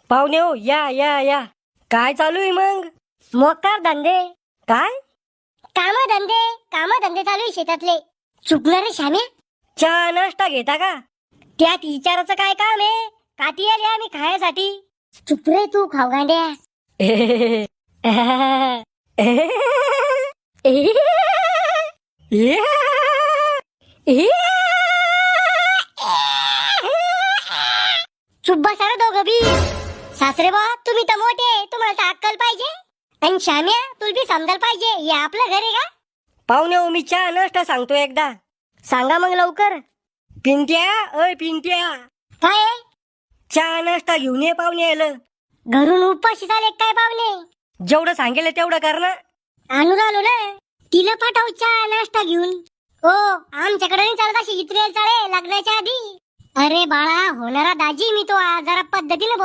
पाहुणे हो, या या या. काय चालू आहे मग? मोकार धंदे. काय? काम धंदे चालू आहे शेतातले. चुकणार रे श्याम्या. चहा नाश्ता घेता का? त्यात विचाराचं काय काम आहे? काती आले आम्ही खायसाठी. चुप रे तू खाऊ गांड्या. चुप बसा रे दोघं बी. सासरे बा तुम्ही तर मोठे, तुम्हाला तर अक्कल पाहिजे. आणि श्याम्या तुला बी समजायला पाहिजे, हे आपलं घर आहे का? पाहुणे हो, मी चहा नाश्ता सांगतो एकदा. सांगा मग लवकर. पिंट्या, अय पिंट्या, काय आहे? चहा नाश्ता घेऊन ये पाहुणे आलं. घरून उपाशी झाले काय पाहुणे? जेवढं सांगेल तेवढं कर ना. आणू आलो ना. तिला पाठव चहा नाश्ता घेऊन. हो आमच्याकडे नाही चालत अशी इतरेल चाळे लग्नाच्या आधी. अरे बाळा होणारा दाजी, मी तो जरा पद्धतीने